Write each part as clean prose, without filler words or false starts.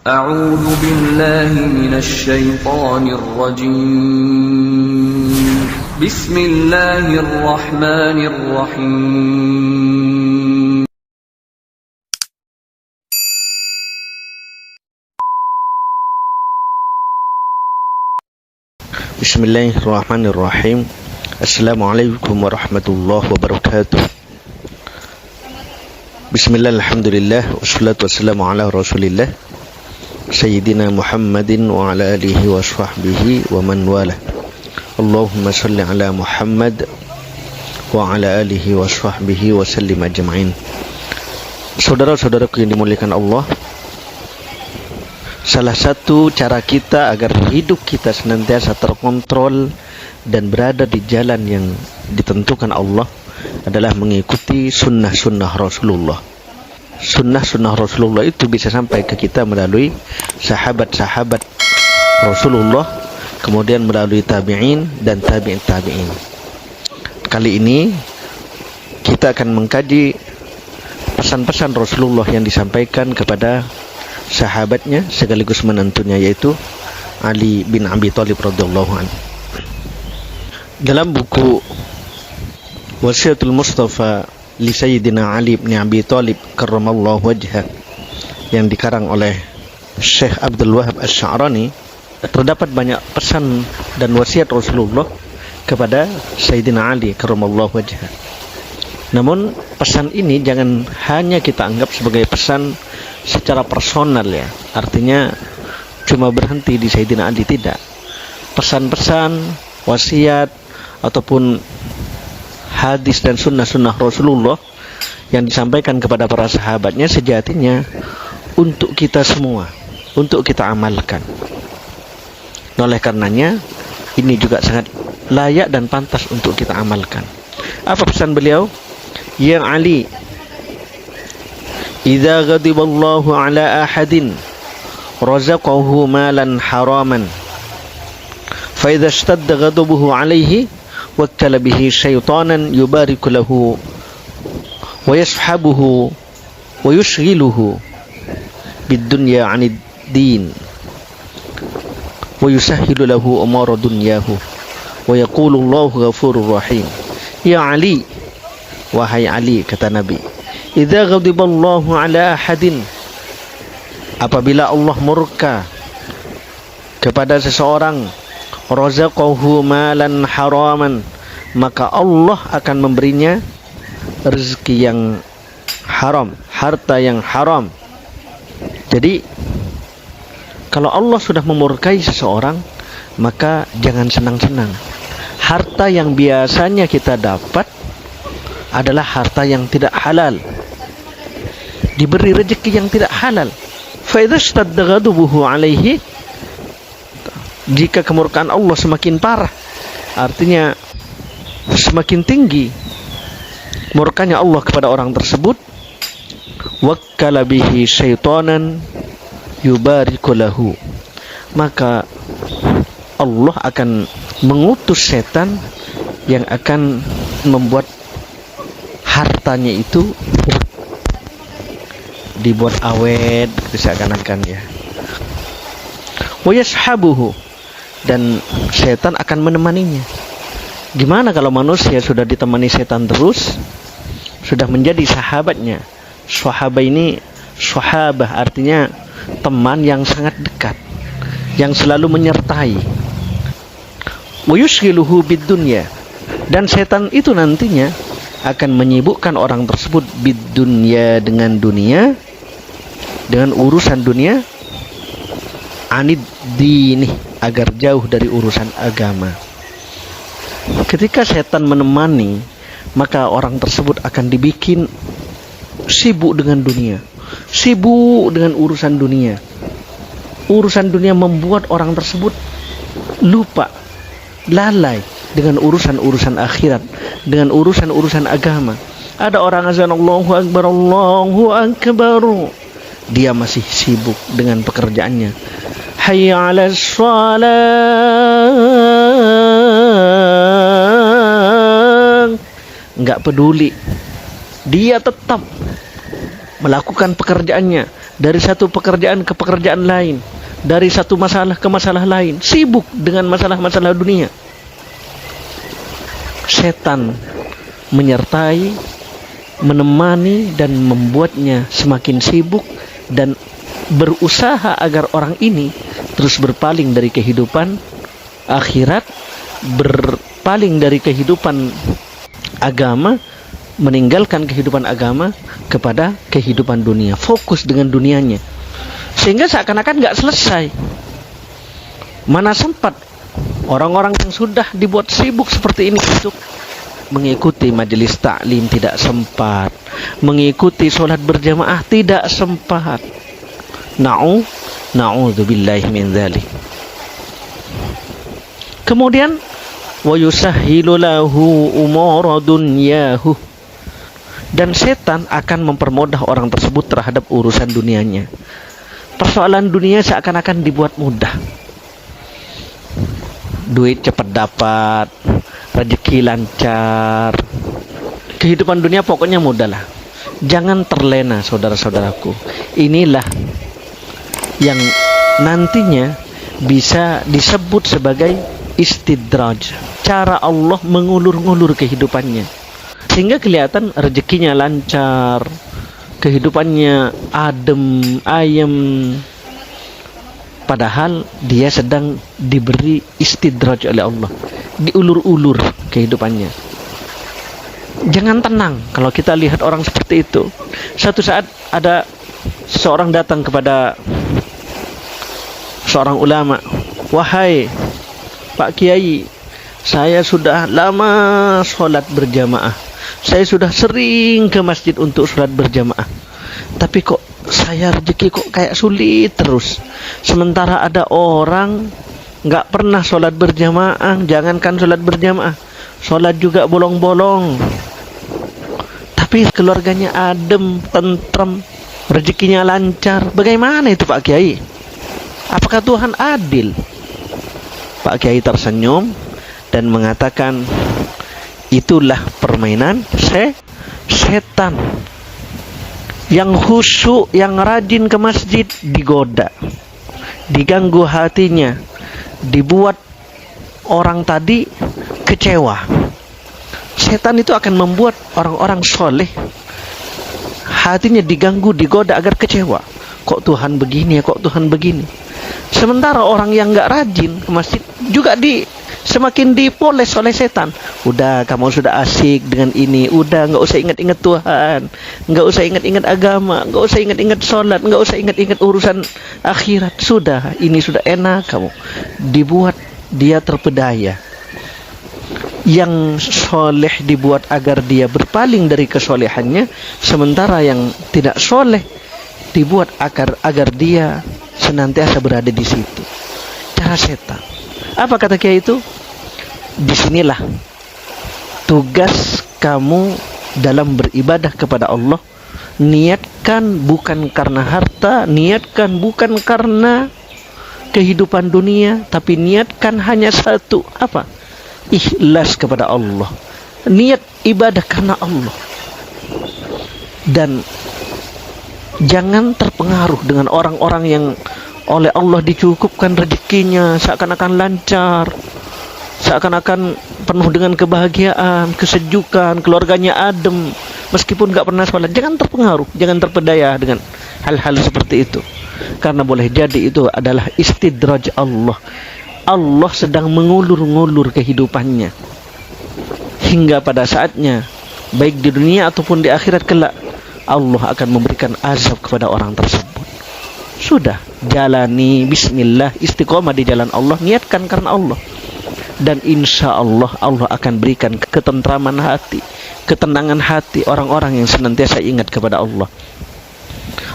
أعوذ بالله من الشيطان الرجيم بسم الله الرحمن الرحيم Bismillahirrahmanirrahim. Assalamualaikum warahmatullahi wabarakatuh. Bismillah, alhamdulillah, wassalatu wassalamu ala rasulillah Sayyidina Muhammadin wa ala alihi wa sahbihi wa man wala. Allahumma salli ala Muhammad wa ala alihi wa sahbihi wa sallim ajma'in. Saudara-saudaraku yang dimuliakan Allah, salah satu cara kita agar hidup kita senantiasa terkontrol dan berada di jalan yang ditentukan Allah adalah mengikuti sunnah-sunnah Rasulullah. Sunnah-sunnah Rasulullah itu bisa sampai ke kita melalui sahabat-sahabat Rasulullah, kemudian melalui tabi'in dan tabi'in tabi'in. Kali ini kita akan mengkaji pesan-pesan Rasulullah yang disampaikan kepada sahabatnya sekaligus menantunya, yaitu Ali bin Abi Thalib radhiyallahu anhu. Dalam buku Wasiatul Mustafa li Sayyidina Ali bin Abi Thalib karramallahu wajhah yang dikarang oleh Syekh Abdul Wahab Asy-Sya'rani, terdapat banyak pesan dan wasiat Rasulullah kepada Sayyidina Ali karramallahu wajhah. Namun pesan ini jangan hanya kita anggap sebagai pesan secara personal, ya, artinya cuma berhenti di Sayyidina Ali. Tidak. Pesan-pesan, wasiat ataupun hadis dan sunnah-sunnah Rasulullah yang disampaikan kepada para sahabatnya sejatinya untuk kita semua, untuk kita amalkan. Oleh karenanya ini juga sangat layak dan pantas untuk kita amalkan. Apa pesan beliau? Ya Ali, idza ghadiballahu ala ahadin razaqahu malan haraman fa idza ishtadda ghadabuhu alayhi wakkala bihi syaitanan yubariku lahu wa yashabuhu wa yushghiluhu bid-dunya 'anid din wa yusahhilu lahu umara dunyahu wa yaqulu Allahu ghafurur rahim. Ya Ali, wahai Ali, kata Nabi, idza ghadiballahu ala ahadin, apabila Allah murka kepada seseorang, razaqahu malan haraman, maka Allah akan memberinya rezeki yang haram, harta yang haram. Jadi kalau Allah sudah memurkai seseorang, maka jangan senang-senang. Harta yang biasanya kita dapat adalah harta yang tidak halal, diberi rezeki yang tidak halal. Fa idza ishtadda ghadabuhu alaihi, jika kemurkaan Allah semakin parah, artinya semakin tinggi murkanya Allah kepada orang tersebut, wakkala bihi syaitanan yubariku lahu, maka Allah akan mengutus setan yang akan membuat hartanya itu dibuat awet, seakan-akan, ya. Wa yashabuhu, dan setan akan menemaninya. Gimana kalau manusia sudah ditemani setan terus, sudah menjadi sahabatnya? Sahabat ini, sahabah artinya teman yang sangat dekat, yang selalu menyertai. Wa yushghiluhu bid-dunya, dan setan itu nantinya akan menyibukkan orang tersebut bid-dunya, dengan dunia, dengan urusan dunia, anid dini, agar jauh dari urusan agama. Ketika setan menemani, maka orang tersebut akan dibikin sibuk dengan dunia, sibuk dengan urusan dunia. Urusan dunia membuat orang tersebut lupa, lalai dengan urusan-urusan akhirat, dengan urusan-urusan agama. Ada orang azan Allahu Akbar, Allahu Akbar, dia masih sibuk dengan pekerjaannya. Hayya 'alas shalah, enggak peduli. Dia tetap melakukan pekerjaannya, dari satu pekerjaan ke pekerjaan lain, dari satu masalah ke masalah lain, sibuk dengan masalah-masalah dunia. Setan menyertai, menemani, dan membuatnya semakin sibuk dan berusaha agar orang ini terus berpaling dari kehidupan akhirat, berpaling dari kehidupan agama, meninggalkan kehidupan agama kepada kehidupan dunia, fokus dengan dunianya, sehingga seakan-akan nggak selesai. Mana sempat orang-orang yang sudah dibuat sibuk seperti ini untuk mengikuti majelis taklim, tidak sempat mengikuti sholat berjamaah, tidak sempat. Na'udzubillahi min dzalik. Kemudian wa yusahhilu lahu umura dunyahu, dan setan akan mempermudah orang tersebut terhadap urusan dunianya. Persoalan dunia seakan-akan dibuat mudah. Duit cepat dapat, rezeki lancar, kehidupan dunia pokoknya mudah lah. Jangan terlena, saudara-saudaraku. Inilah yang nantinya bisa disebut sebagai istidraj, cara Allah mengulur-ngulur kehidupannya, sehingga kelihatan rezekinya lancar, kehidupannya adem, ayem, padahal dia sedang diberi istidraj oleh Allah, diulur-ulur kehidupannya. Jangan tenang kalau kita lihat orang seperti itu. Suatu saat ada seseorang datang kepada seorang ulama, "Wahai Pak Kiai, saya sudah lama sholat berjamaah, saya sudah sering ke masjid untuk sholat berjamaah, tapi kok saya rezeki kok kayak sulit terus. Sementara ada orang nggak pernah sholat berjamaah, jangankan sholat berjamaah, sholat juga bolong-bolong, tapi keluarganya adem, tentrem, rezekinya lancar. Bagaimana itu Pak Kiai? Apakah Tuhan adil?" Pak Kiai tersenyum dan mengatakan, itulah permainan setan. Yang khusyuk, yang rajin ke masjid digoda, diganggu hatinya, dibuat orang tadi kecewa. Setan itu akan membuat orang-orang soleh hatinya diganggu, digoda agar kecewa. Kok Tuhan begini ya, kok Tuhan begini. Sementara orang yang nggak rajin ke masjid juga semakin dipoles oleh setan. Udah, kamu sudah asik dengan ini, udah nggak usah ingat-ingat Tuhan, nggak usah ingat-ingat agama, nggak usah ingat-ingat sholat, nggak usah ingat-ingat urusan akhirat. Sudah, ini sudah enak kamu. Dibuat dia terpedaya. Yang soleh dibuat agar dia berpaling dari kesolehannya, sementara yang tidak soleh dibuat agar dia senantiasa berada di situ. Cara setan. Apa kata Kiai itu? Disinilah tugas kamu dalam beribadah kepada Allah. Niatkan bukan karena harta, niatkan bukan karena kehidupan dunia, tapi niatkan hanya satu, apa? Ikhlas kepada Allah. Niat ibadah karena Allah. Dan jangan terpengaruh dengan orang-orang yang oleh Allah dicukupkan rezekinya, seakan-akan lancar, seakan-akan penuh dengan kebahagiaan, kesejukan, keluarganya adem, meskipun gak pernah sholat. Jangan terpengaruh, jangan terpedaya dengan hal-hal seperti itu, karena boleh jadi itu adalah istidraj Allah. Allah sedang mengulur-ngulur kehidupannya hingga pada saatnya, baik di dunia ataupun di akhirat kelak, Allah akan memberikan azab kepada orang tersebut. Sudah, jalani bismillah, istiqomah di jalan Allah, niatkan karena Allah, dan insya Allah Allah akan berikan ketentraman hati, ketenangan hati orang-orang yang senantiasa ingat kepada Allah.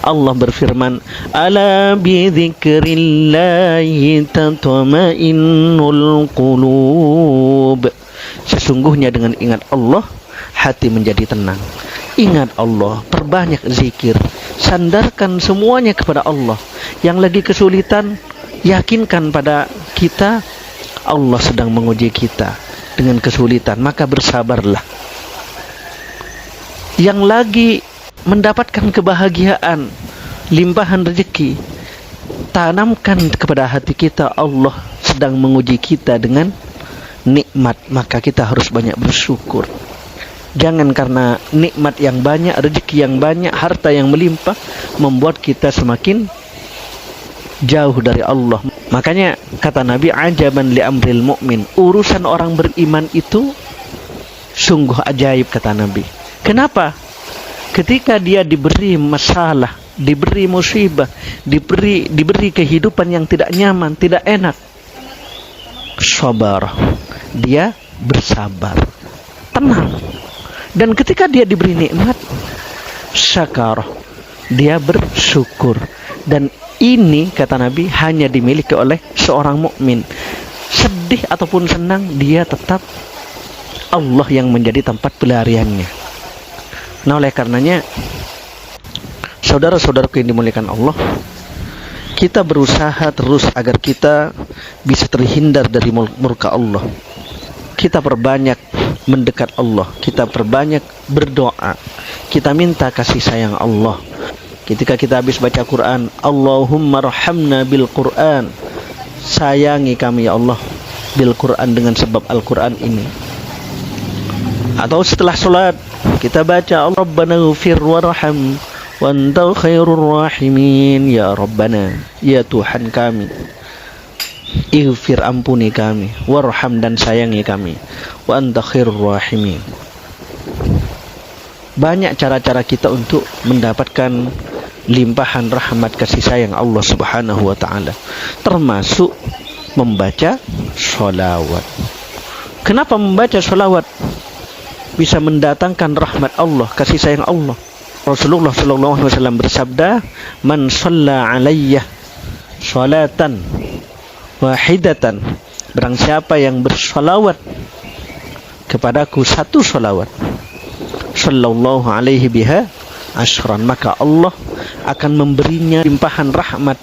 Allah berfirman, ala bi dzikrillahi tatma'innul qulub. Sesungguhnya dengan ingat Allah hati menjadi tenang. Ingat Allah, perbanyak zikir, sandarkan semuanya kepada Allah. Yang lagi kesulitan, yakinkan pada kita Allah sedang menguji kita dengan kesulitan, maka bersabarlah. Yang lagi mendapatkan kebahagiaan, limpahan rezeki. Tanamkan kepada hati kita Allah sedang menguji kita dengan nikmat, maka kita harus banyak bersyukur. Jangan karena nikmat yang banyak, rezeki yang banyak, harta yang melimpah membuat kita semakin jauh dari Allah. Makanya kata Nabi, ajaban li amril mu'min, urusan orang beriman itu sungguh ajaib, kata Nabi. Kenapa? Ketika dia diberi masalah, diberi musibah, diberi kehidupan yang tidak nyaman, tidak enak, sabar, dia bersabar, tenang. Dan ketika dia diberi nikmat, syakar, dia bersyukur. Dan ini kata Nabi hanya dimiliki oleh seorang mukmin. Sedih ataupun senang, dia tetap Allah yang menjadi tempat pelariannya. Nah, oleh karenanya, saudara-saudaraku yang dimuliakan Allah, kita berusaha terus agar kita bisa terhindar dari murka Allah. Kita perbanyak mendekat Allah, kita perbanyak berdoa, kita minta kasih sayang Allah. Ketika kita habis baca Quran, Allahumma rahamna bil Quran, sayangi kami ya Allah bil Quran, dengan sebab Al-Quran ini. Atau setelah sholat kita baca Rabbana ghfir warham wa anta khairur rahimin, ya Rabbana, ya Tuhan kami, ighfir, ampuni kami, warham, dan sayangi kami, wa anta khairur rahimin. Banyak cara-cara kita untuk mendapatkan limpahan rahmat kasih sayang Allah Subhanahu wa ta'ala, termasuk membaca sholawat. Kenapa membaca sholawat bisa mendatangkan rahmat Allah, kasih sayang Allah? Rasulullah sallallahu alaihi wasallam bersabda, man shalla alayya sholatan wahidatan, barang siapa yang bersolawat kepadaku satu solawat, sallallahu alaihi biha ashran, maka Allah akan memberinya limpahan rahmat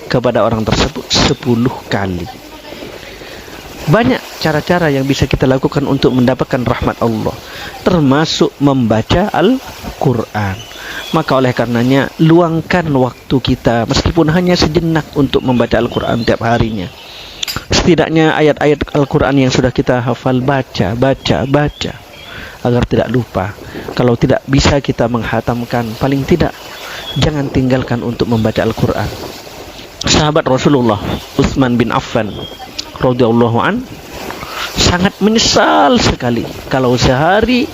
kepada orang tersebut 10 kali. Banyak cara-cara yang bisa kita lakukan untuk mendapatkan rahmat Allah, termasuk membaca Al-Quran. Maka oleh karenanya, luangkan waktu kita meskipun hanya sejenak untuk membaca Al-Quran tiap harinya. Setidaknya ayat-ayat Al-Quran yang sudah kita hafal, baca agar tidak lupa. Kalau tidak bisa kita menghatamkan, paling tidak jangan tinggalkan untuk membaca Al-Quran. Sahabat Rasulullah Utsman bin Affan radhiyallahu an sangat menyesal sekali kalau sehari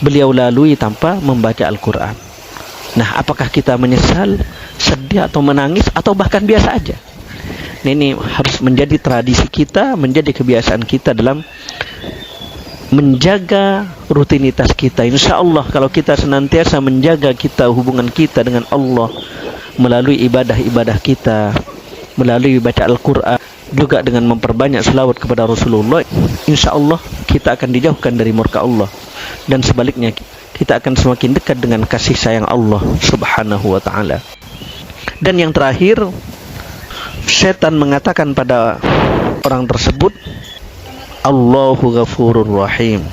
beliau lalui tanpa membaca Al-Quran. Nah, apakah kita menyesal, sedih, atau menangis, atau bahkan biasa aja? Ini harus menjadi tradisi kita, menjadi kebiasaan kita dalam menjaga rutinitas kita. Insya Allah kalau kita senantiasa menjaga hubungan kita dengan Allah melalui ibadah-ibadah kita, melalui baca Al-Quran, juga dengan memperbanyak selawat kepada Rasulullah, insya Allah kita akan dijauhkan dari murka Allah. Dan sebaliknya, kita akan semakin dekat dengan kasih sayang Allah Subhanahu wa ta'ala. Dan yang terakhir, setan mengatakan pada orang tersebut, Allahu ghafurur rahim,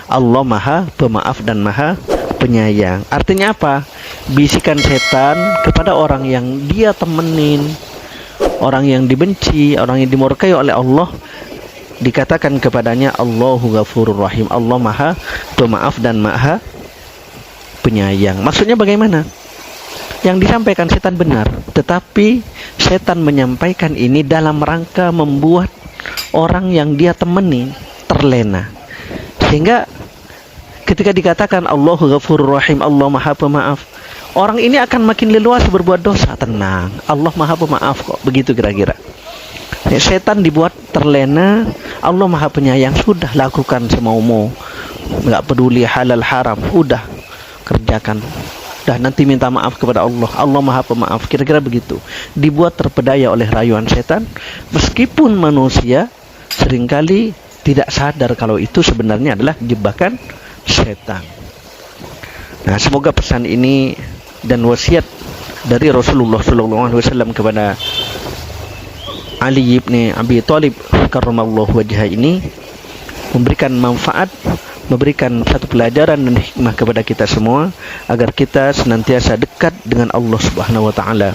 Allah maha pemaaf dan maha penyayang. Artinya apa? Bisikan setan kepada orang yang dia temenin, orang yang dibenci, orang yang dimurkai oleh Allah, dikatakan kepadanya Allahu ghafurur rahim, Allah maha pemaaf dan maha penyayang. Maksudnya bagaimana? Yang disampaikan setan benar, tetapi setan menyampaikan ini dalam rangka membuat orang yang dia temani terlena, sehingga ketika dikatakan Allahu ghafurur rahim, Allah maha pemaaf, orang ini akan makin leluasa berbuat dosa. Tenang, Allah maha pemaaf kok, begitu kira-kira. Setan dibuat terlena, Allah maha penyayang, sudah lakukan semau-mau, nggak peduli halal haram, udah kerjakan, udah nanti minta maaf kepada Allah, Allah maha pemaaf, kira-kira begitu. Dibuat terpedaya oleh rayuan setan, meskipun manusia seringkali tidak sadar kalau itu sebenarnya adalah jebakan setan. Nah, semoga pesan ini dan wasiat dari Rasulullah SAW kepada Ali ibn Abi Thalib karramallahu wajhah ini memberikan manfaat memberikan satu pelajaran dan hikmah kepada kita semua agar kita senantiasa dekat dengan Allah Subhanahu wa taala.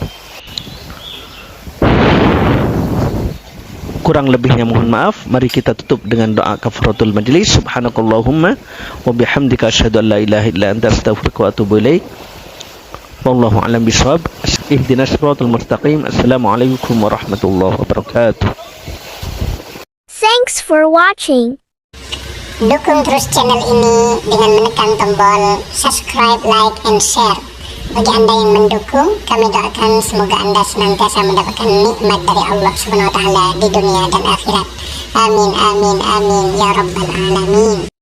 Kurang lebihnya mohon maaf. Mari kita tutup dengan doa kafaratul majlis. Subhanakallahumma wa bihamdika asyhadu an la ilaha illa anta astaghfiruka wa atubu ilaik. Wallahu a'lam bishawab. Ihdinas siratal mustaqim. Assalamualaikum warahmatullahi wabarakatuh. Thanks for watching. Dukung terus channel ini dengan menekan tombol subscribe, like, and share. Bagi Anda yang mendukung, kami doakan semoga Anda senantiasa mendapatkan nikmat dari Allah Subhanahu wa taala di dunia dan akhirat. Amin amin amin ya rabbal alamin.